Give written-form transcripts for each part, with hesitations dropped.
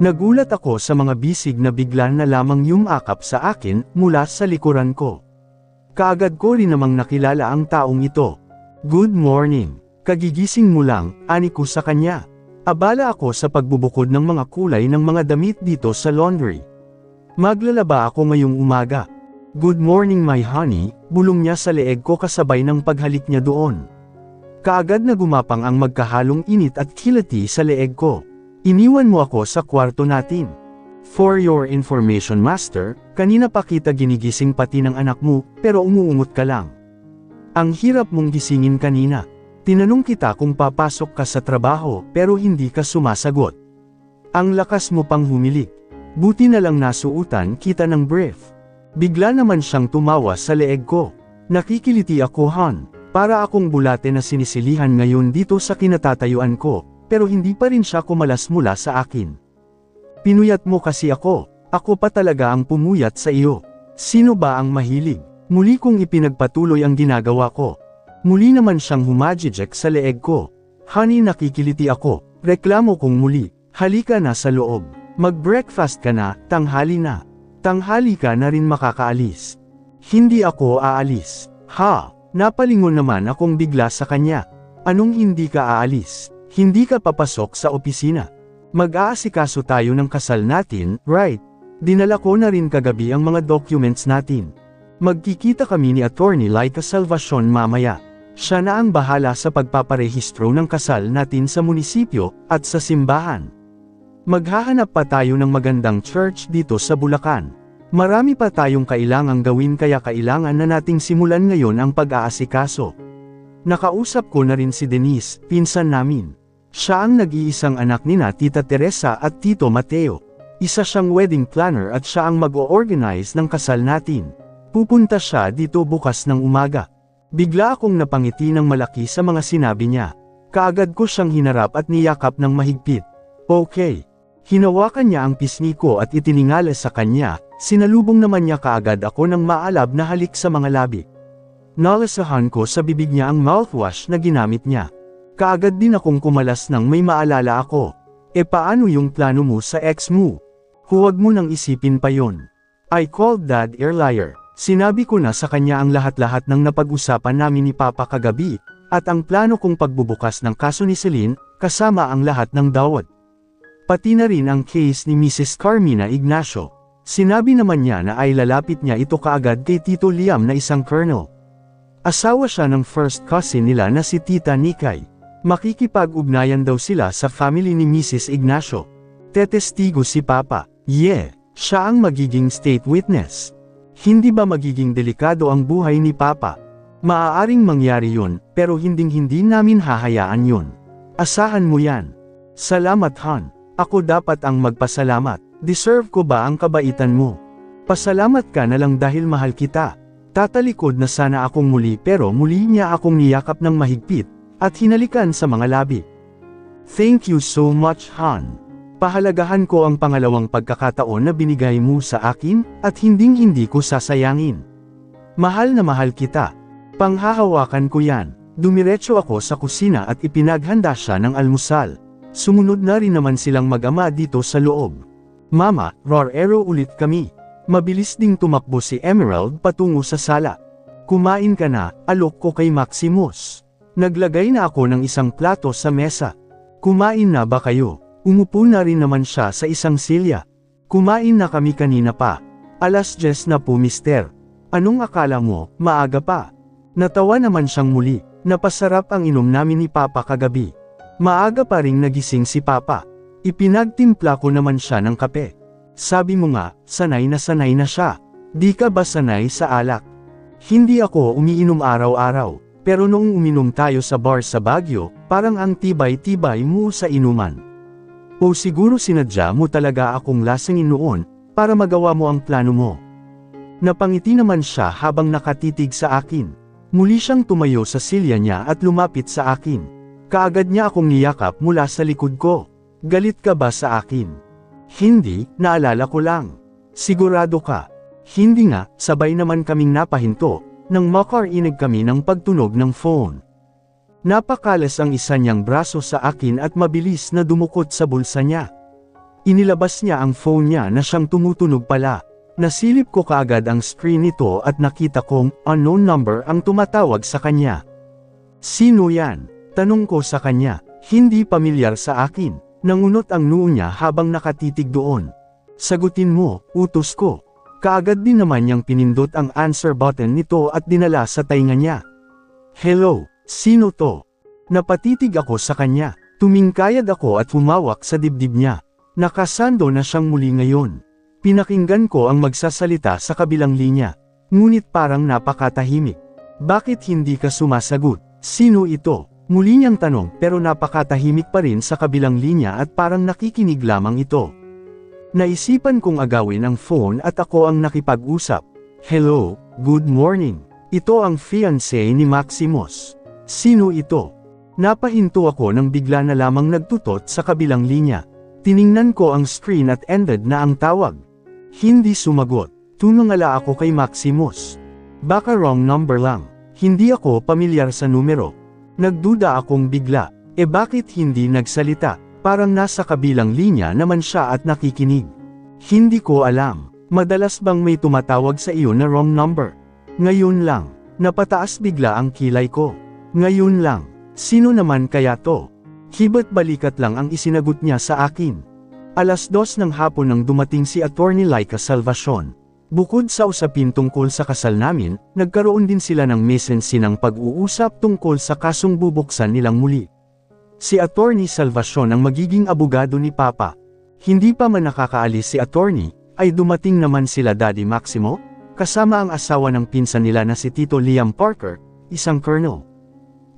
Nagulat ako sa mga bisig na bigla na lamang yumakap sa akin mula sa likuran ko. Kaagad ko rin namang nakilala ang taong ito. "Good morning. Kagigising mo lang," ani ko sa kanya. Abala ako sa pagbubukod ng mga kulay ng mga damit dito sa laundry. "Maglalaba ako ngayong umaga." "Good morning my honey," bulong niya sa leeg ko kasabay ng paghalik niya doon. Kaagad na gumapang ang magkahalong init at kilati sa leeg ko. "Iniwan mo ako sa kwarto natin. For your information master, kanina pa kita ginigising pati ng anak mo, pero umuungot ka lang. Ang hirap mong gisingin kanina. Tinanong kita kung papasok ka sa trabaho pero hindi ka sumasagot. Ang lakas mo pang humilik. Buti na lang nasuutan kita ng brief." Bigla naman siyang tumawa sa leeg ko. Nakikiliti ako, Han. Para akong bulate na sinisilihan ngayon dito sa kinatatayuan ko. Pero hindi pa rin siya kumalas mula sa akin. "Pinuyat mo kasi ako. Ako pa talaga ang pumuyat sa iyo. Sino ba ang mahilig?" Muli kong ipinagpatuloy ang ginagawa ko. Muli naman siyang humajijek sa leeg ko. "Honey, nakikiliti ako. Reklamo kong muli. Halika na sa loob. Mag-breakfast ka na, tanghali na. Tanghali ka na rin makakaalis." "Hindi ako aalis." "Ha?" Napalingon naman akong bigla sa kanya. "Anong hindi ka aalis? Hindi ka papasok sa opisina. Mag-aasikaso tayo ng kasal natin, right? Dinala ko na rin kagabi ang mga documents natin. Magkikita kami ni Attorney Laika Salvacion mamaya. Siya na ang bahala sa pagpaparehistro ng kasal natin sa munisipyo at sa simbahan. Maghahanap pa tayo ng magandang church dito sa Bulacan. Marami pa tayong kailangang gawin kaya kailangan na nating simulan ngayon ang pag-aasikaso." Nakausap ko na rin si Denise, pinsan namin. Siya ang nag-iisang anak nina Tita Teresa at Tito Mateo. Isa siyang wedding planner at siya ang mag-o-organize ng kasal natin. Pupunta siya dito bukas ng umaga. Bigla akong napangiti ng malaki sa mga sinabi niya. Kaagad ko siyang hinarap at niyakap ng mahigpit. "Okay." Hinawakan niya ang pisngi ko at itiningal sa kanya, sinalubong naman niya kaagad ako ng maalab na halik sa mga labi. Nalasahan ko sa bibig niya ang mouthwash na ginamit niya. Kaagad din akong kumalas nang may maalala ako. "E paano yung plano mo sa ex mo? Huwag mo nang isipin pa yon." I called Dad a liar. Sinabi ko na sa kanya ang lahat-lahat ng napag-usapan namin ni Papa kagabi, at ang plano kong pagbubukas ng kaso ni Celine, kasama ang lahat ng dawat. Pati na rin ang case ni Mrs. Carmina Ignacio. Sinabi naman niya na ay lalapit niya ito kaagad kay Tito Liam na isang colonel. Asawa siya ng first cousin nila na si Tita Nikay. Makikipag-ugnayan daw sila sa family ni Mrs. Ignacio. Tetestigo si Papa. Siya ang magiging state witness. Hindi ba magiging delikado ang buhay ni Papa? Maaaring mangyari yun, pero hinding-hindi namin hahayaan yun. Asahan mo yan. Salamat Han. Ako dapat ang magpasalamat. Deserve ko ba ang kabaitan mo? Pasalamat ka na lang dahil mahal kita. Tatalikod na sana akong muli pero muli niya akong niyakap ng mahigpit, at hinalikan sa mga labi. "Thank you so much Han. Pahalagahan ko ang pangalawang pagkakataon na binigay mo sa akin, at hinding-hindi ko sasayangin. Mahal na mahal kita. Panghahawakan ko yan." Dumiretso ako sa kusina at ipinaghanda siya ng almusal. Sumunod na rin naman silang mag-ama dito sa loob. "Mama, rarero ulit kami." Mabilis ding tumakbo si Emerald patungo sa sala. "Kumain ka na," alok ko kay Maximus. Naglagay na ako ng isang plato sa mesa. "Kumain na ba kayo?" Umupo na rin naman siya sa isang silya. "Kumain na kami kanina pa. 10:00 na po mister. Anong akala mo, maaga pa?" Natawa naman siyang muli. Napasarap ang inom namin ni Papa kagabi. Maaga pa ring nagising si Papa. Ipinagtimpla ko naman siya ng kape. "Sabi mo nga, sanay na siya. Di ka ba sanay sa alak?" "Hindi ako umiinom araw-araw. Pero noong uminom tayo sa bar sa Baguio, parang ang tibay-tibay mo sa inuman. O siguro sinadya mo talaga akong lasingin noon, para magawa mo ang plano mo." Napangiti naman siya habang nakatitig sa akin. Muli siyang tumayo sa silya niya at lumapit sa akin. Kaagad niya akong niyakap mula sa likod ko. "Galit ka ba sa akin?" "Hindi, naalala ko lang." "Sigurado ka?" "Hindi nga, sabay naman kaming napahinto, nang makarinig kami ng pagtunog ng phone." Napakalas ang isa niyang braso sa akin at mabilis na dumukot sa bulsa niya. Inilabas niya ang phone niya na siyang tumutunog pala. Nasilip ko kaagad ang screen nito at nakita kong unknown number ang tumatawag sa kanya. Sino yan? Tanong ko sa kanya. Hindi pamilyar sa akin. Nangunot ang noo niya habang nakatitig doon. Sagutin mo, utos ko. Kaagad din naman niyang pinindot ang answer button nito at dinala sa tainga niya. Hello, sino to? Napatitig ako sa kanya. Tumingkayad ako at humawak sa dibdib niya. Nakasando na siyang muli ngayon. Pinakinggan ko ang magsasalita sa kabilang linya. Ngunit parang napakatahimik. Bakit hindi ka sumasagot? Sino ito? Muli niyang tanong pero napakatahimik pa rin sa kabilang linya at parang nakikinig lamang ito. Naisipan kong agawin ang phone at ako ang nakipag-usap. Hello, good morning. Ito ang fiancé ni Maximus. Sino ito? Napahinto ako nang bigla na lamang nagtutot sa kabilang linya. Tiningnan ko ang screen at ended na ang tawag. Hindi sumagot. Tumangala ako kay Maximus. Baka wrong number lang. Hindi ako pamilyar sa numero. Nagduda akong bigla. Bakit hindi nagsalita? Parang nasa kabilang linya naman siya at nakikinig. Hindi ko alam. Madalas bang may tumatawag sa iyo na wrong number? Ngayon lang. Napataas bigla ang kilay ko. Ngayon lang. Sino naman kaya to? Hiba't balikat lang ang isinagot niya sa akin. 2:00 ng hapon nang dumating si Attorney Laika Salvacion. Bukod sa usapin tungkol sa kasal namin, nagkaroon din sila ng mesensinang pag-uusap tungkol sa kasong bubuksan nilang muli. Si Attorney Salvacion ang magiging abogado ni Papa. Hindi pa man nakakaalis si Attorney, ay dumating naman sila Daddy Maximo, kasama ang asawa ng pinsan nila na si Tito Liam Parker, isang colonel.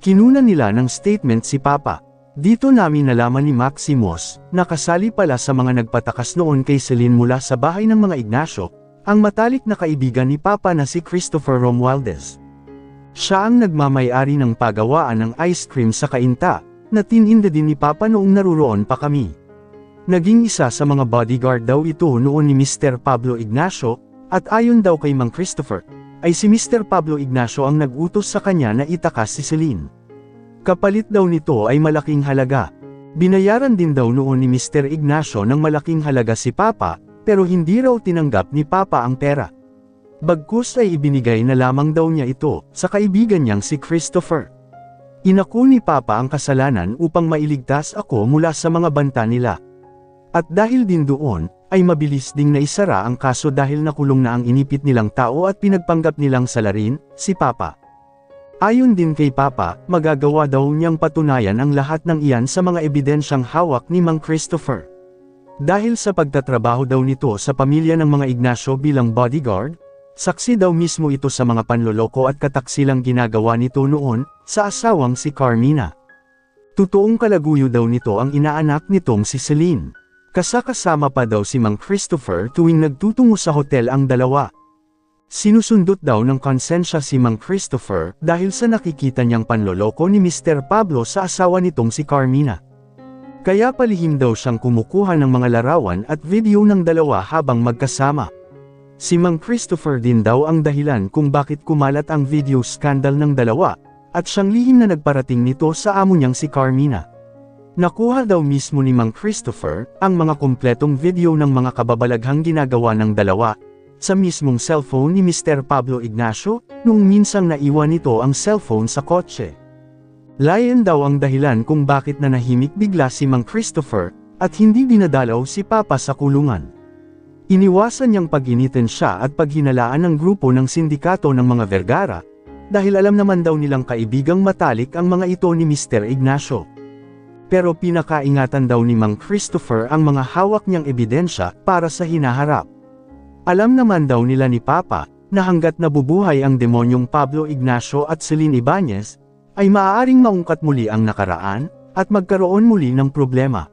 Kinunan nila ng statement si Papa. Dito namin nalaman ni Maximus, na kasali pala sa mga nagpatakas noon kay Celine mula sa bahay ng mga Ignacio, ang matalik na kaibigan ni Papa na si Christopher Romualdez. Siya ang nagmamay-ari ng pagawaan ng ice cream sa Cainta, na tininda din ni Papa noong naruroon pa kami. Naging isa sa mga bodyguard daw ito noon ni Mr. Pablo Ignacio, at ayon daw kay Mang Christopher, ay si Mr. Pablo Ignacio ang nag-utos sa kanya na itakas si Celine. Kapalit daw nito ay malaking halaga. Binayaran din daw noon ni Mr. Ignacio ng malaking halaga si Papa, pero hindi raw tinanggap ni Papa ang pera. Bagkus ay ibinigay na lamang daw niya ito, sa kaibigan niyang si Christopher. Inako ni Papa ang kasalanan upang mailigtas ako mula sa mga banta nila. At dahil din doon, ay mabilis ding naisara ang kaso dahil nakulong na ang inipit nilang tao at pinagpanggap nilang salarin, si Papa. Ayon din kay Papa, magagawa daw niyang patunayan ang lahat ng iyan sa mga ebidensyang hawak ni Mang Christopher. Dahil sa pagtatrabaho daw nito sa pamilya ng mga Ignacio bilang bodyguard, saksi daw mismo ito sa mga panloloko at kataksilang ginagawa nito noon, sa asawang si Carmina. Totoong kalaguyo daw nito ang inaanak nitong si Celine. Kasakasama pa daw si Mang Christopher tuwing nagtutungo sa hotel ang dalawa. Sinusundot daw ng konsensya si Mang Christopher dahil sa nakikita niyang panloloko ni Mr. Pablo sa asawa nitong si Carmina. Kaya palihim daw siyang kumukuha ng mga larawan at video ng dalawa habang magkasama. Si Mang Christopher din daw ang dahilan kung bakit kumalat ang video scandal ng dalawa, at siyang lihim na nagparating nito sa amo niyang si Carmina. Nakuha daw mismo ni Mang Christopher ang mga kumpletong video ng mga kababalaghang ginagawa ng dalawa, sa mismong cellphone ni Mr. Pablo Ignacio, noong minsang naiwan nito ang cellphone sa kotse. Layan daw ang dahilan kung bakit nanahimik bigla si Mang Christopher, at hindi dinadalaw si Papa sa kulungan. Iniwasan niyang pag-initin siya at paghinalaan ng grupo ng sindikato ng mga Vergara, dahil alam naman daw nilang kaibigang matalik ang mga ito ni Mr. Ignacio. Pero pinakaingatan daw ni Mang Christopher ang mga hawak niyang ebidensya para sa hinaharap. Alam naman daw nila ni Papa, na hanggat nabubuhay ang demonyong Pablo Ignacio at Celine Ibanez, ay maaaring maungkat muli ang nakaraan, at magkaroon muli ng problema.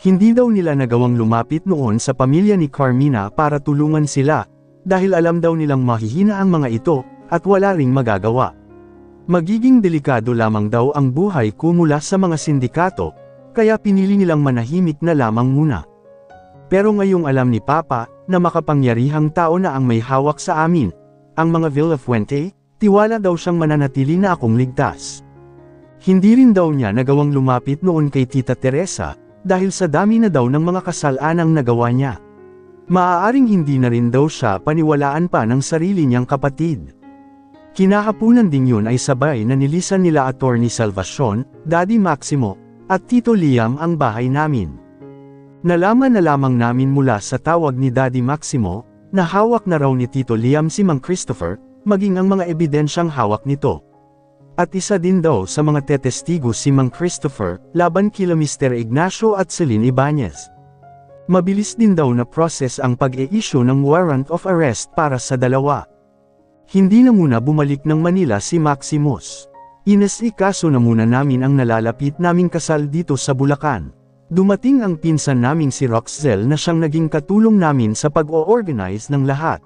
Hindi daw nila nagawang lumapit noon sa pamilya ni Carmina para tulungan sila, dahil alam daw nilang mahihina ang mga ito, at wala ring magagawa. Magiging delikado lamang daw ang buhay ko mula sa mga sindikato, kaya pinili nilang manahimik na lamang muna. Pero ngayong alam ni Papa, na makapangyarihang tao na ang may hawak sa amin, ang mga Villafuente, tiwala daw siyang mananatili na akong ligtas. Hindi rin daw niya nagawang lumapit noon kay Tita Teresa, dahil sa dami na daw ng mga kasalanang nagawa niya. Maaaring hindi na rin daw siya paniwalaan pa ng sarili niyang kapatid. Kinahapunan din yun ay sabay na nilisan nila Attorney Salvacion, Daddy Maximo, at Tito Liam ang bahay namin. Nalaman na lamang namin mula sa tawag ni Daddy Maximo, na hawak na raw ni Tito Liam si Mang Christopher, maging ang mga ebidensyang hawak nito. At isa din daw sa mga tetestigo si Mang Christopher, laban kila Mr. Ignacio at Celine Ibanez. Mabilis din daw na process ang pag-e-issue ng warrant of arrest para sa dalawa. Hindi na muna bumalik ng Manila si Maximus. Inasikaso na muna namin ang nalalapit naming kasal dito sa Bulacan. Dumating ang pinsan naming si Roxzel na siyang naging katulong namin sa pag-o-organize ng lahat.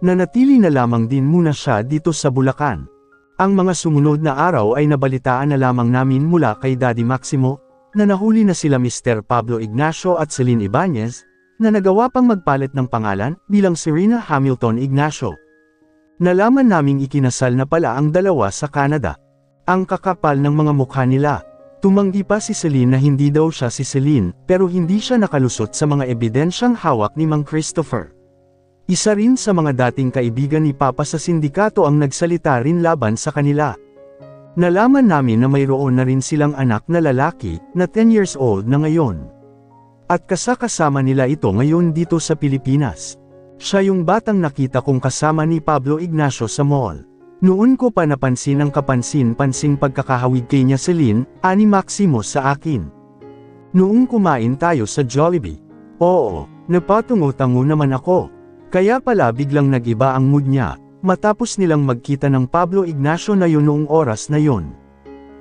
Nanatili na lamang din muna siya dito sa Bulacan. Ang mga sumunod na araw ay nabalitaan na lamang namin mula kay Daddy Maximo, na nahuli na sila Mr. Pablo Ignacio at Celine Ibanez, na nagawa pang magpalit ng pangalan bilang Serena Hamilton Ignacio. Nalaman naming ikinasal na pala ang dalawa sa Canada. Ang kakapal ng mga mukha nila. Tumanggi pa si Celine na hindi daw siya si Celine, pero hindi siya nakalusot sa mga ebidensyang hawak ni Mang Christopher. Isa rin sa mga dating kaibigan ni Papa sa sindikato ang nagsalita rin laban sa kanila. Nalaman namin na mayroon na rin silang anak na lalaki, na 10 years old na ngayon. At kasama nila ito ngayon dito sa Pilipinas. Siya yung batang nakita kong kasama ni Pablo Ignacio sa mall. Noon ko pa napansin ang kapansin-pansing pagkakahawig kay niya Celine, ani Maximo sa akin. Noong kumain tayo sa Jollibee. Oo, napatungo-tango naman ako. Kaya pala biglang nag-iba ang mood niya, matapos nilang magkita ng Pablo Ignacio na yun noong oras na yun.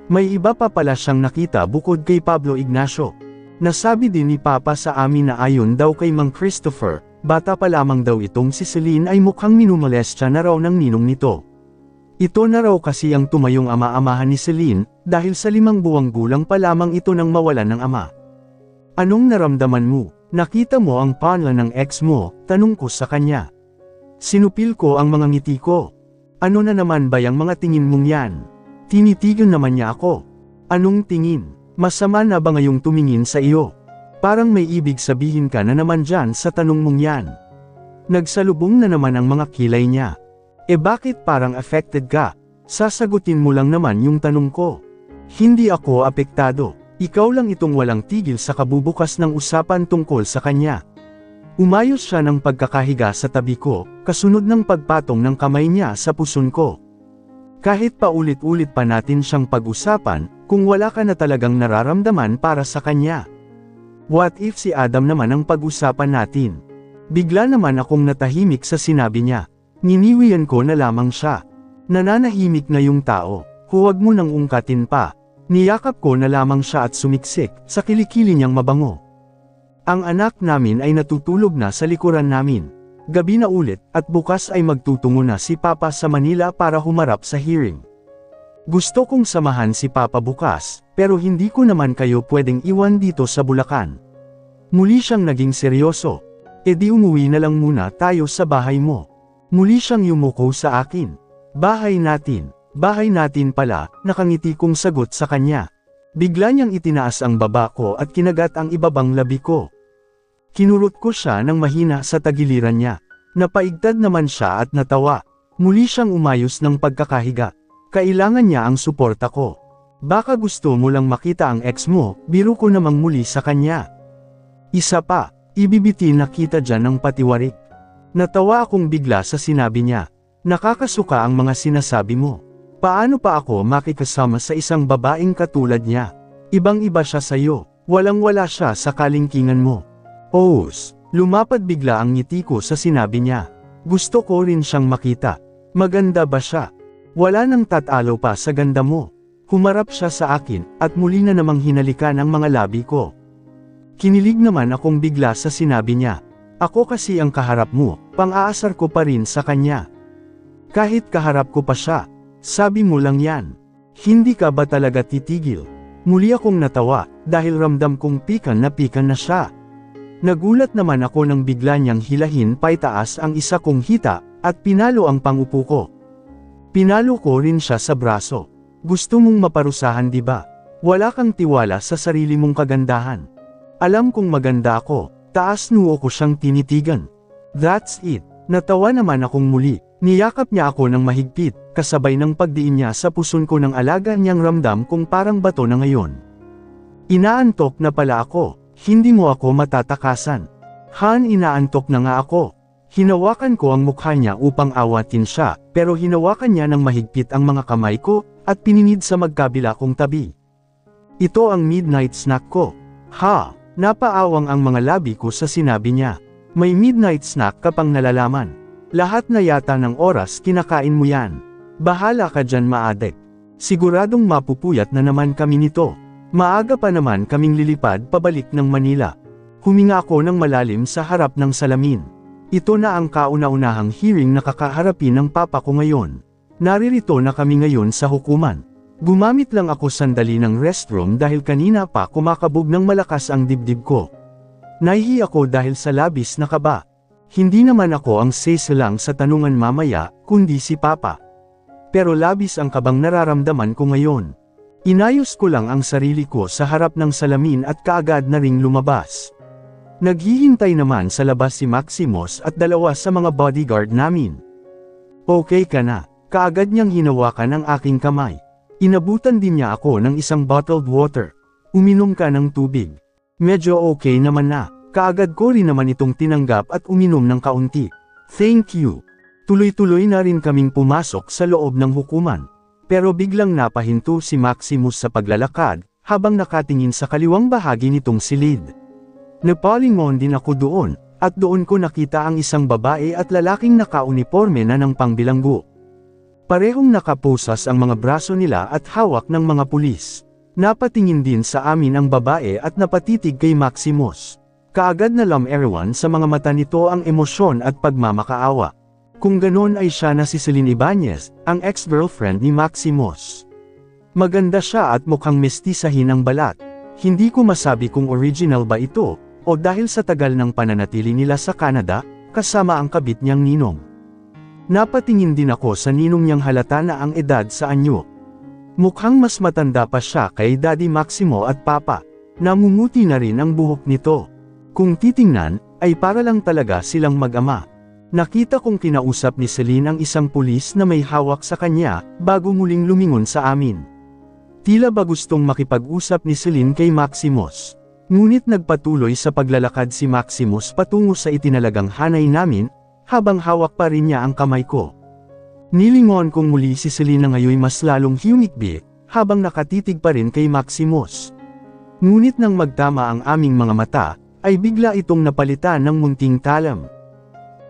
May iba pa pala siyang nakita bukod kay Pablo Ignacio. Nasabi din ni Papa sa amin na ayon daw kay Mang Christopher, bata pa lamang daw itong si Celine ay mukhang minumolestya na raw ng ninong nito. Ito na raw kasi ang tumayong ama-amahan ni Celine, dahil sa 5 buwang gulang pa lamang ito nang mawalan ng ama. Anong naramdaman mo? Nakita mo ang panla ng ex mo? Tanong ko sa kanya. Sinupil ko ang mga ngiti ko. Ano na naman ba yung mga tingin mong yan? Tinitigan naman niya ako. Anong tingin? Masama na ba ngayong tumingin sa iyo? Parang may ibig sabihin ka na naman dyan sa tanong mong yan. Nagsalubong na naman ang mga kilay niya. Bakit parang affected ka? Sasagutin mo lang naman yung tanong ko. Hindi ako apektado. Ikaw lang itong walang tigil sa kabubukas ng usapan tungkol sa kanya. Umayos siya ng pagkakahiga sa tabi ko, kasunod ng pagpatong ng kamay niya sa puson ko. Kahit paulit-ulit pa natin siyang pag-usapan, kung wala ka na talagang nararamdaman para sa kanya. What if si Adam naman ang pag-usapan natin? Bigla naman akong natahimik sa sinabi niya. Niniwian ko na lamang siya. Nananahimik na yung tao, huwag mo nang ungkatin pa. Niyakap ko na lamang siya at sumiksik, sa kilikili niyang mabango. Ang anak namin ay natutulog na sa likuran namin. Gabi na ulit, at bukas ay magtutungo na si Papa sa Manila para humarap sa hearing. Gusto kong samahan si Papa bukas, pero hindi ko naman kayo pwedeng iwan dito sa Bulacan. Muli siyang naging seryoso. Di umuwi na lang muna tayo sa bahay mo. Muli siyang yumuko sa akin. Bahay natin pala, nakangiti kong sagot sa kanya. Bigla niyang itinaas ang baba ko at kinagat ang ibabang labi ko. Kinurot ko siya ng mahina sa tagiliran niya. Napaigtad naman siya at natawa. Muli siyang umayos ng pagkakahiga. Kailangan niya ang suporta ko. Baka gusto mo lang makita ang ex mo, biro ko namang muli sa kanya. Isa pa, ibibitin na kita dyan ng patiwarik. Natawa akong bigla sa sinabi niya. Nakakasuka ang mga sinasabi mo. Paano pa ako makikasama sa isang babaeng katulad niya? Ibang-iba siya sa'yo. Walang-wala siya sa kalingkingan mo. Lumapad bigla ang ngiti ko sa sinabi niya. Gusto ko rin siyang makita. Maganda ba siya? Wala nang tatalo pa sa ganda mo. Humarap siya sa akin, at muli na namang hinalikan ang mga labi ko. Kinilig naman akong bigla sa sinabi niya. Ako kasi ang kaharap mo, pang-aasar ko pa rin sa kanya. Kahit kaharap ko pa siya, sabi mo lang yan. Hindi ka ba talaga titigil? Muli akong natawa, dahil ramdam kong pikan na siya. Nagulat naman ako nang bigla niyang hilahin paitaas ang isa kong hita, at pinalo ang pangupo ko. Pinalo ko rin siya sa braso. Gusto mong maparusahan, di ba? Wala kang tiwala sa sarili mong kagandahan. Alam kong maganda ako, taas noo ko siyang tinitigan. That's it. Natawa naman akong muli. Niyakap niya ako ng mahigpit, kasabay ng pagdiin niya sa puson ko ng alaga niyang ramdam kong parang bato na ngayon. Inaantok na pala ako, hindi mo ako matatakasan. Han, inaantok na nga ako. Hinawakan ko ang mukha niya upang awatin siya, pero hinawakan niya ng mahigpit ang mga kamay ko, at pininid sa magkabila kong tabi. Ito ang midnight snack ko. Ha, napaawang ang mga labi ko sa sinabi niya. May midnight snack ka pang nalalaman. Lahat na yata ng oras kinakain mo yan. Bahala ka dyan, maadek. Siguradong mapupuyat na naman kami nito. Maaga pa naman kaming lilipad pabalik ng Manila. Huminga ako ng malalim sa harap ng salamin. Ito na ang kauna-unahang hearing na kakaharapin ng papa ko ngayon. Naririto na kami ngayon sa hukuman. Gumamit lang ako sandali ng restroom dahil kanina pa kumakabog ng malakas ang dibdib ko. Nahihi ako dahil sa labis na kaba. Hindi naman ako ang lang sa tanungan mamaya, kundi si Papa. Pero labis ang kabang nararamdaman ko ngayon. Inayos ko lang ang sarili ko sa harap ng salamin at kaagad na ring lumabas. Naghihintay naman sa labas si Maximus at dalawa sa mga bodyguard namin. Okay ka na, kaagad niyang hinawakan ang aking kamay. Inabutan din niya ako ng isang bottled water. Uminom ka ng tubig. Medyo okay naman na. Kaagad ko rin naman itong tinanggap at uminom ng kaunti. Thank you. Tuloy-tuloy na rin kaming pumasok sa loob ng hukuman. Pero biglang napahinto si Maximus sa paglalakad, habang nakatingin sa kaliwang bahagi nitong silid. Napalingon din ako doon, at doon ko nakita ang isang babae at lalaking nakauniporme na ng pangbilanggo. Parehong nakaposas ang mga braso nila at hawak ng mga pulis. Napatingin din sa amin ang babae at napatitig kay Maximus. Kaagad na everyone sa mga mata nito ang emosyon at pagmamakaawa. Kung ganon ay siya na si Celine Ibanez, ang ex-girlfriend ni Maximus. Maganda siya at mukhang mestisahin ang balat. Hindi ko masabi kung original ba ito, o dahil sa tagal ng pananatili nila sa Canada, kasama ang kabit niyang ninong. Napatingin din ako sa ninong niyang halata na ang edad sa anyo. Mukhang mas matanda pa siya kay Daddy Maximo at Papa. Namumuti na rin ang buhok nito. Kung titingnan, ay para lang talaga silang mag-ama. Nakita kong kinausap ni Celine ang isang pulis na may hawak sa kanya, bago muling lumingon sa amin. Tila ba gustong makipag-usap ni Celine kay Maximus. Ngunit nagpatuloy sa paglalakad si Maximus patungo sa itinalagang hanay namin, habang hawak pa rin niya ang kamay ko. Nilingon kong muli si Celine na ngayon mas lalong humikbi, habang nakatitig pa rin kay Maximus. Ngunit nang magtama ang aming mga mata, ay bigla itong napalitan ng munting talam.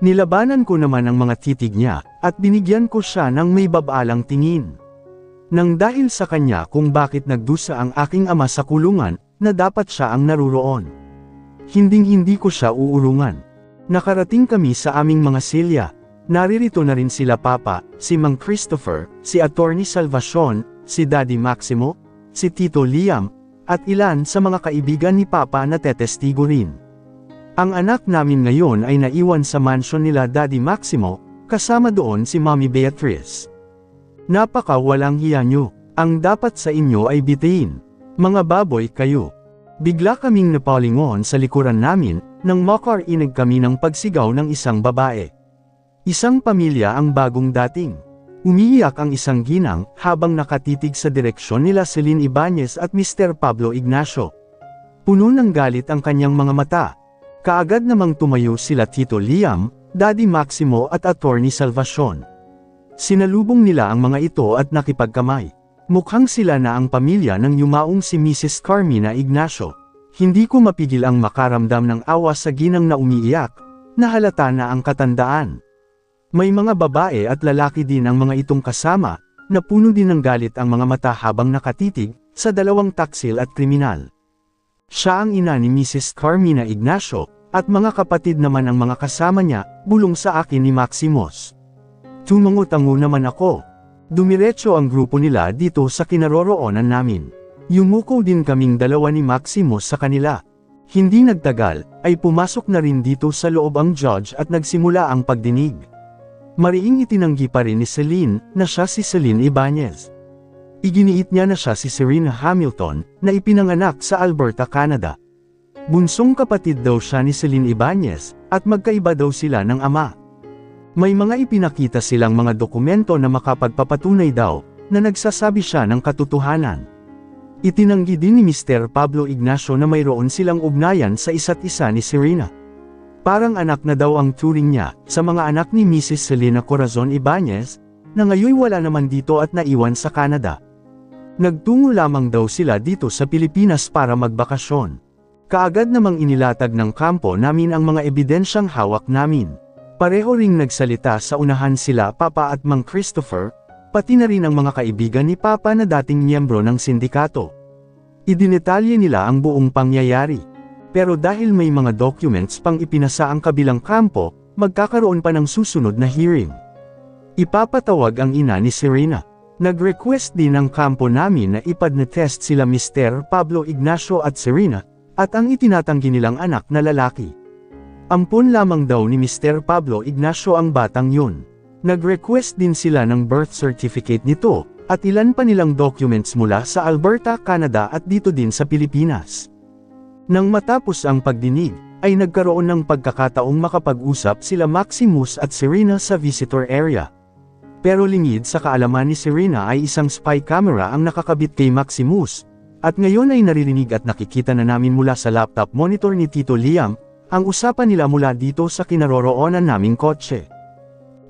Nilabanan ko naman ang mga titig niya, at binigyan ko siya ng may babalang tingin. Nang dahil sa kanya kung bakit nagdusa ang aking ama sa kulungan, na dapat siya ang naruroon. Hinding-hindi ko siya uurungan. Nakarating kami sa aming mga silya. Naririto na rin sila Papa, si Mang Christopher, si Attorney Salvacion, si Daddy Maximo, si Tito Liam, at ilan sa mga kaibigan ni Papa na tetestigo rin. Ang anak namin ngayon ay naiwan sa mansion nila Daddy Maximo, kasama doon si Mommy Beatrice. Napaka walang hiya nyo, ang dapat sa inyo ay bitayin. Mga baboy kayo. Bigla kaming napalingon sa likuran namin, nang makarinig kami ng pagsigaw ng isang babae. Isang pamilya ang bagong dating. Umiiyak ang isang ginang, habang nakatitig sa direksyon nila Celine Ibanez at Mr. Pablo Ignacio. Puno ng galit ang kanyang mga mata. Kaagad namang tumayo sila Tito Liam, Daddy Maximo at Attorney Salvacion. Sinalubong nila ang mga ito at nakipagkamay. Mukhang sila na ang pamilya ng yumaong si Mrs. Carmina Ignacio. Hindi ko mapigil ang makaramdam ng awa sa ginang na umiiyak, na halata na ang katandaan. May mga babae at lalaki din ang mga itong kasama, na puno din ng galit ang mga mata habang nakatitig, sa dalawang taksil at kriminal. Siya ang ina ni Mrs. Carmina Ignacio, at mga kapatid naman ang mga kasama niya, bulong sa akin ni Maximus. Tumango-tango naman ako. Dumiretso ang grupo nila dito sa kinaroroonan namin. Yumuko din kaming dalawa ni Maximus sa kanila. Hindi nagtagal, ay pumasok na rin dito sa loob ang judge at nagsimula ang pagdinig. Mariing itinanggi pa rin ni Celine, na siya si Celine Ibanez. Iginiit niya na siya si Serena Hamilton, na ipinanganak sa Alberta, Canada. Bunsong kapatid daw siya ni Celine Ibanez, at magkaiba daw sila ng ama. May mga ipinakita silang mga dokumento na makapagpapatunay daw, na nagsasabi siya ng katotohanan. Itinanggi din ni Mr. Pablo Ignacio na mayroon silang ugnayan sa isa't isa ni Serena. Parang anak na daw ang turing niya, sa mga anak ni Mrs. Selena Corazon Ibanez, na ngayon wala naman dito at naiwan sa Canada. Nagtungo lamang daw sila dito sa Pilipinas para magbakasyon. Kaagad namang inilatag ng kampo namin ang mga ebidensyang hawak namin. Pareho ring nagsalita sa unahan sila Papa at Mang Christopher, pati na rin ang mga kaibigan ni Papa na dating miyembro ng sindikato. Idinetalye nila ang buong pangyayari. Pero dahil may mga documents pang ipinasa ang kabilang kampo, magkakaroon pa ng susunod na hearing. Ipapatawag ang ina ni Serena. Nag-request din ang kampo namin na ipadna-test sila Mr. Pablo Ignacio at Serena, at ang itinatanggi nilang anak na lalaki. Ampon lamang daw ni Mr. Pablo Ignacio ang batang yun. Nag-request din sila ng birth certificate nito, at ilan pa nilang documents mula sa Alberta, Canada at dito din sa Pilipinas. Nang matapos ang pagdinig, ay nagkaroon ng pagkakataong makapag-usap sila Maximus at Serena sa visitor area. Pero lingid sa kaalaman ni Serena ay isang spy camera ang nakakabit kay Maximus, at ngayon ay naririnig at nakikita na namin mula sa laptop monitor ni Tito Liam, ang usapan nila mula dito sa kinaroroonan naming kotse.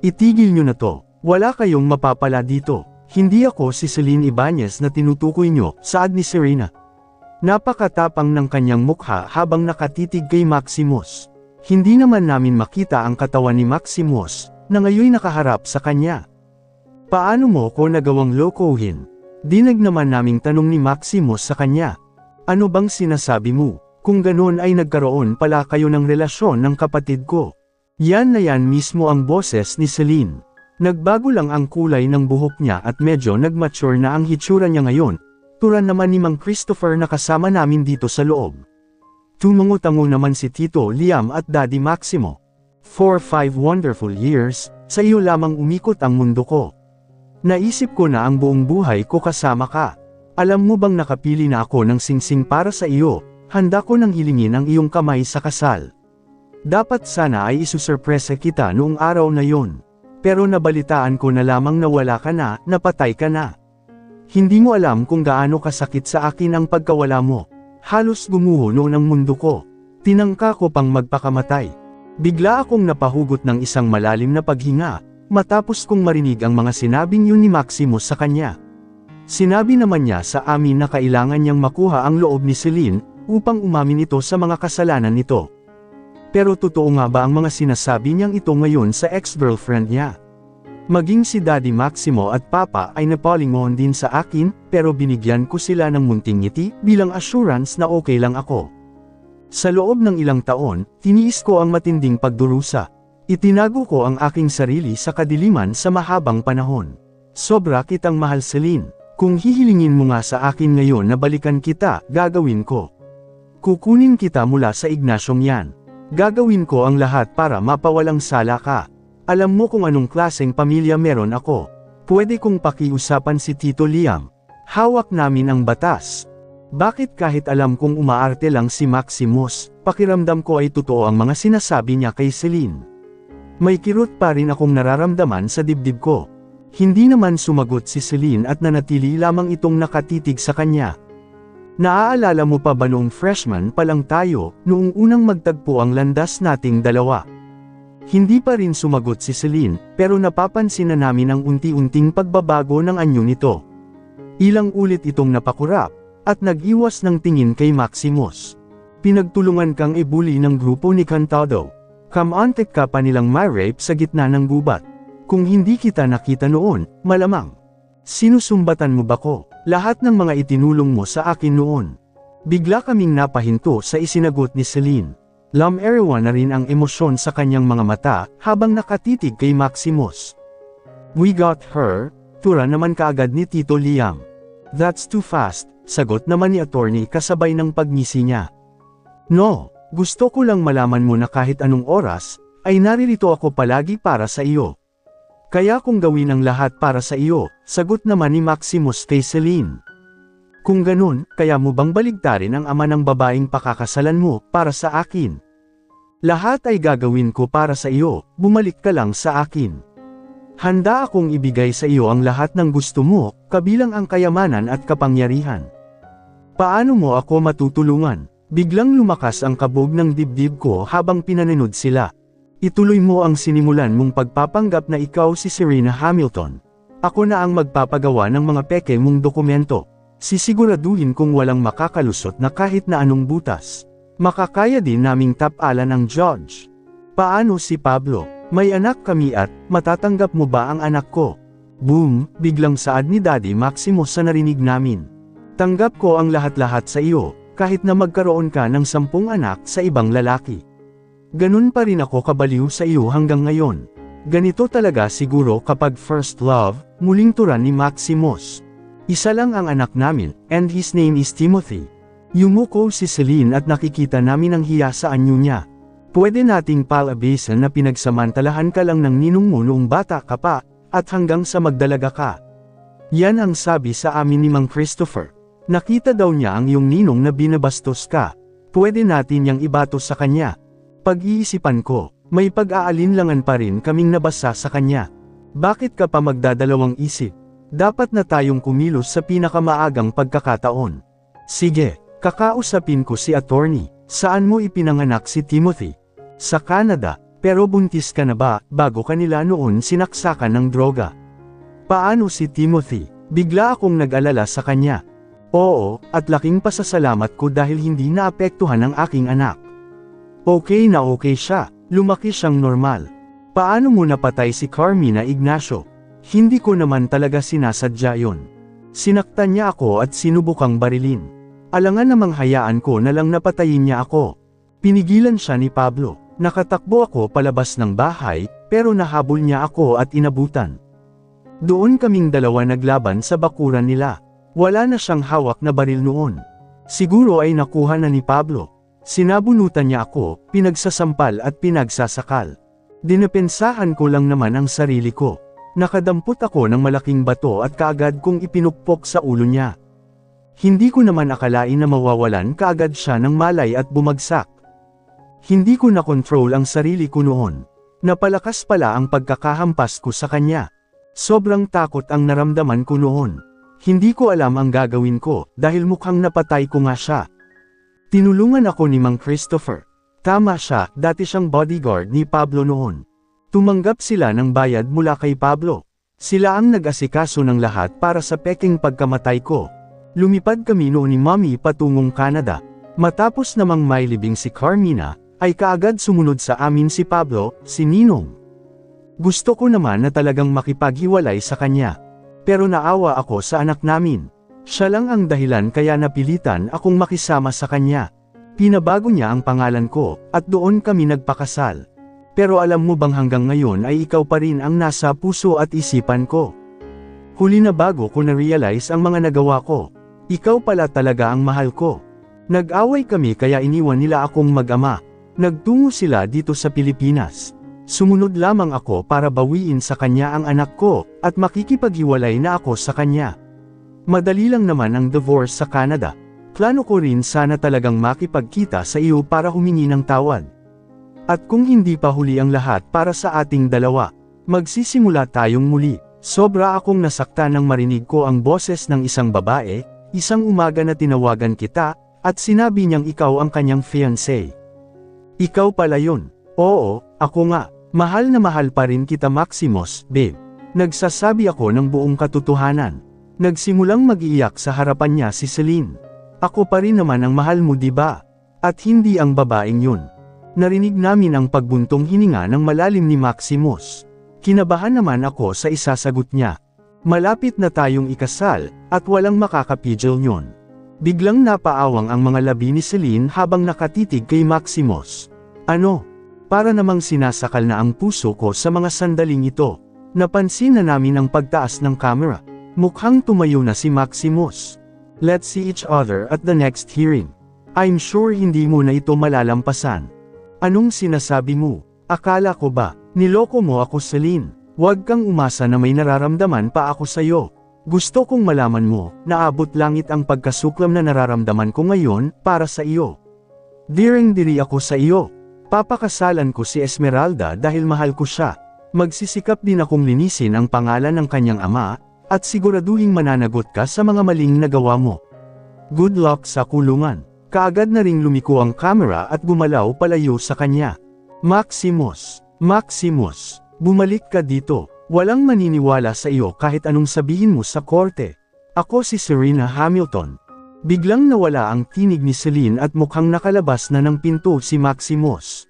Itigil nyo na to, wala kayong mapapala dito, hindi ako si Celine Ibanez na tinutukoy nyo, saad ni Serena. Napakatapang ng kanyang mukha habang nakatitig kay Maximus. Hindi naman namin makita ang katawan ni Maximus, na ngayon nakaharap sa kanya. Paano mo ko nagawang lokohin? Dinag naman naming tanong ni Maximus sa kanya. Ano bang sinasabi mo? Kung ganoon ay nagkaroon pala kayo ng relasyon ng kapatid ko. Yan na yan mismo ang boses ni Celine. Nagbago lang ang kulay ng buhok niya at medyo nagmature na ang hitsura niya ngayon. Turan naman ni Mang Christopher na kasama namin dito sa loob. Tumungo-tango naman si Tito Liam at Daddy Maximo. For 5 wonderful years, sa iyo lamang umikot ang mundo ko. Naisip ko na ang buong buhay ko kasama ka. Alam mo bang nakapili na ako ng singsing para sa iyo, handa ko nang hilingin ang iyong kamay sa kasal. Dapat sana ay isusurpresa kita noong araw na yon. Pero nabalitaan ko na lamang na wala ka na, napatay ka na. Hindi mo alam kung gaano kasakit sa akin ang pagkawala mo. Halos gumuho noon ang mundo ko. Tinangka ko pang magpakamatay. Bigla akong napahugot ng isang malalim na paghinga, matapos kong marinig ang mga sinabing yun ni Maximus sa kanya. Sinabi naman niya sa amin na kailangan niyang makuha ang loob ni Celine, upang umamin ito sa mga kasalanan nito. Pero totoo nga ba ang mga sinasabi niyang ito ngayon sa ex-girlfriend niya? Maging si Daddy Maximo at Papa ay napalingon din sa akin, pero binigyan ko sila ng munting ngiti, bilang assurance na okay lang ako. Sa loob ng ilang taon, tiniis ko ang matinding pagdurusa. Itinago ko ang aking sarili sa kadiliman sa mahabang panahon. Sobra kitang mahal, Celine. Kung hihilingin mo nga sa akin ngayon na balikan kita, gagawin ko. Kukunin kita mula sa Ignasyong yan. Gagawin ko ang lahat para mapawalang sala ka. Alam mo kung anong klaseng pamilya meron ako. Pwede kong pakiusapan si Tito Liam. Hawak namin ang batas. Bakit kahit alam kong umaarte lang si Maximus, pakiramdam ko ay totoo ang mga sinasabi niya kay Celine. May kirot pa rin akong nararamdaman sa dibdib ko. Hindi naman sumagot si Celine at nanatili lamang itong nakatitig sa kanya. Naaalala mo pa ba noong freshman pa lang tayo, noong unang magtagpo ang landas nating dalawa? Hindi pa rin sumagot si Celine, pero napapansin na namin ang unti-unting pagbabago ng anyo nito. Ilang ulit itong napakurap, at nag-iwas ng tingin kay Maximus. Pinagtulungan kang ibuli ng grupo ni Cantado. Kamantek ka pa nilang ma-rape sa gitna ng gubat. Kung hindi kita nakita noon, malamang. Sinusumbatan mo ba ko? Lahat ng mga itinulong mo sa akin noon. Bigla kaming napahinto sa isinagot ni Celine. Lam-eriwan na rin ang emosyon sa kanyang mga mata, habang nakatitig kay Maximus. We got her, tura naman kaagad ni Tito Liam. That's too fast, sagot naman ni attorney kasabay ng pagngisi niya. No, gusto ko lang malaman mo na kahit anong oras, ay naririto ako palagi para sa iyo. Kaya kung gawin ang lahat para sa iyo, sagot naman ni Maximus kay Celine. Kung ganun, kaya mo bang baligtarin ang ama ng babaeng pakakasalan mo, para sa akin? Lahat ay gagawin ko para sa iyo, bumalik ka lang sa akin. Handa akong ibigay sa iyo ang lahat ng gusto mo, kabilang ang kayamanan at kapangyarihan. Paano mo ako matutulungan? Biglang lumakas ang kabog ng dibdib ko habang pinanunod sila. Ituloy mo ang sinimulan mong pagpapanggap na ikaw si Serena Hamilton. Ako na ang magpapagawa ng mga peke mong dokumento. Sisiguraduhin kung walang makakalusot na kahit na anong butas. Makakaya din naming tapalan ang judge. Paano si Pablo? May anak kami at, matatanggap mo ba ang anak ko? Boom, biglang saad ni Daddy Maximo sa narinig namin. Tanggap ko ang lahat-lahat sa iyo, kahit na magkaroon ka ng 10 anak sa ibang lalaki. Ganun pa rin ako kabaliw sa iyo hanggang ngayon. Ganito talaga siguro kapag first love, muling turan ni Maximus. Isa lang ang anak namin, and his name is Timothy. Yumuko si Celine at nakikita namin ang hiya sa anyo niya. Pwede nating palabasan na pinagsamantalahan ka lang ng ninong mo noong bata ka pa, at hanggang sa magdalaga ka. Yan ang sabi sa amin ni Mang Christopher. Nakita daw niya ang iyong ninong na binabastos ka. Pwede natin yang ibato sa kanya. Pag-iisipan ko, may pag-aalinlangan pa rin kaming nabasa sa kanya. Bakit ka pa magdadalawang isip? Dapat na tayong kumilos sa pinakamaagang pagkakataon. Sige, kakausapin ko si attorney. Saan mo ipinanganak si Timothy? Sa Canada, pero buntis ka na ba, bago kanila noon sinaksakan ng droga? Paano si Timothy? Bigla akong nag-alala sa kanya. Oo, at laking pasasalamat ko dahil hindi naapektuhan ang aking anak. Okay na okay siya, lumaki siyang normal. Paano mo napatay si Carmina Ignacio? Hindi ko naman talaga sinasadya yon. Sinaktan niya ako at sinubukang barilin. Alangan namang hayaan ko na lang napatayin niya ako. Pinigilan siya ni Pablo. Nakatakbo ako palabas ng bahay, pero nahabol niya ako at inabutan. Doon kaming dalawa naglaban sa bakuran nila. Wala na siyang hawak na baril noon. Siguro ay nakuha na ni Pablo. Sinabunutan niya ako, pinagsasampal at pinagsasakal. Dinapensahan ko lang naman ang sarili ko. Nakadampot ako ng malaking bato at kaagad kong ipinukpok sa ulo niya. Hindi ko naman akalain na mawawalan kaagad siya ng malay at bumagsak. Hindi ko na-control ang sarili ko noon. Napalakas pala ang pagkakahampas ko sa kanya. Sobrang takot ang naramdaman ko noon. Hindi ko alam ang gagawin ko, dahil mukhang napatay ko nga siya. Tinulungan ako ni Mang Christopher. Tama siya, dati siyang bodyguard ni Pablo noon. Tumanggap sila ng bayad mula kay Pablo. Sila ang nag-asikaso ng lahat para sa peking pagkamatay ko. Lumipad kami noon ni Mommy patungong Canada. Matapos namang mailibing si Carmina, ay kaagad sumunod sa amin si Pablo, si Ninong. Gusto ko naman na talagang makipaghiwalay sa kanya. Pero naawa ako sa anak namin. Siya lang ang dahilan kaya napilitan akong makisama sa kanya. Pinabago niya ang pangalan ko, at doon kami nagpakasal. Pero alam mo bang hanggang ngayon ay ikaw pa rin ang nasa puso at isipan ko. Huli na bago ko na-realize ang mga nagawa ko. Ikaw pala talaga ang mahal ko. Nag-away kami kaya iniwan nila akong mag-ama. Nagtungo sila dito sa Pilipinas. Sumunod lamang ako para bawiin sa kanya ang anak ko, at makikipaghiwalay na ako sa kanya. Madali lang naman ang divorce sa Canada. Plano ko rin sana talagang makipagkita sa iyo para humingi ng tawad. At kung hindi pa huli ang lahat para sa ating dalawa, magsisimula tayong muli. Sobra akong nasaktan nang marinig ko ang boses ng isang babae, isang umaga na tinawagan kita, at sinabi niyang ikaw ang kanyang fiancé. Ikaw pala yun. Oo, ako nga. Mahal na mahal pa rin kita Maximus, babe. Nagsasabi ako ng buong katotohanan. Nagsimulang mag-iiyak sa harapan niya si Celine. Ako pa rin naman ang mahal mo diba? At hindi ang babaeng yun. Narinig namin ang pagbuntong hininga ng malalim ni Maximus. Kinabahan naman ako sa isasagot niya. Malapit na tayong ikasal, at walang makakapigil nyon. Biglang napaawang ang mga labi ni Celine habang nakatitig kay Maximus. Ano? Para namang sinasakal na ang puso ko sa mga sandaling ito. Napansin na namin ang pagtaas ng camera. Mukhang tumayo na si Maximus. Let's see each other at the next hearing. I'm sure hindi mo na ito malalampasan. Anong sinasabi mo? Akala ko ba, niloko mo ako Celine? Huwag kang umasa na may nararamdaman pa ako sa'yo. Gusto kong malaman mo, naabot langit ang pagkasuklam na nararamdaman ko ngayon, para sa iyo. Direng-diri ako sa iyo. Papakasalan ko si Esmeralda dahil mahal ko siya. Magsisikap din akong linisin ang pangalan ng kanyang ama, at siguraduhing mananagot ka sa mga maling nagawa mo. Good luck sa kulungan. Kaagad na ring lumiko ang kamera at gumalaw palayo sa kanya. Maximus, Maximus, bumalik ka dito. Walang maniniwala sa iyo kahit anong sabihin mo sa korte. Ako si Serena Hamilton. Biglang nawala ang tinig ni Celine at mukhang nakalabas na ng pinto si Maximus.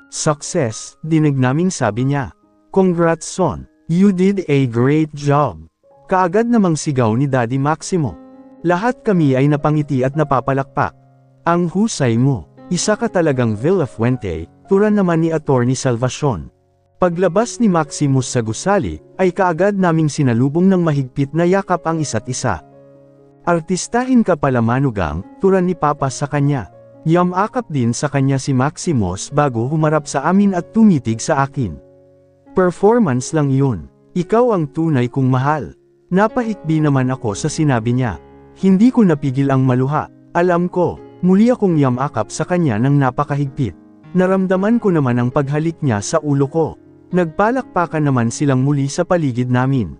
Success, dinig naming sabi niya. Congrats son, you did a great job. Kaagad namang sigaw ni Daddy Maximo. Lahat kami ay napangiti at napapalakpak. Ang husay mo, isa ka talagang Villafuente, turan naman ni Attorney Salvacion. Paglabas ni Maximus sa gusali, ay kaagad naming sinalubong ng mahigpit na yakap ang isa't isa. Artistahin ka pala manugang, turan ni Papa sa kanya. Yamakap din sa kanya si Maximus bago humarap sa amin at tumitig sa akin. Performance lang yun. Ikaw ang tunay kong mahal. Napahikbi naman ako sa sinabi niya. Hindi ko napigil ang maluha. Alam ko, muli akong yamakap sa kanya ng napakahigpit. Naramdaman ko naman ang paghalik niya sa ulo ko. Nagpalakpakan naman silang muli sa paligid namin.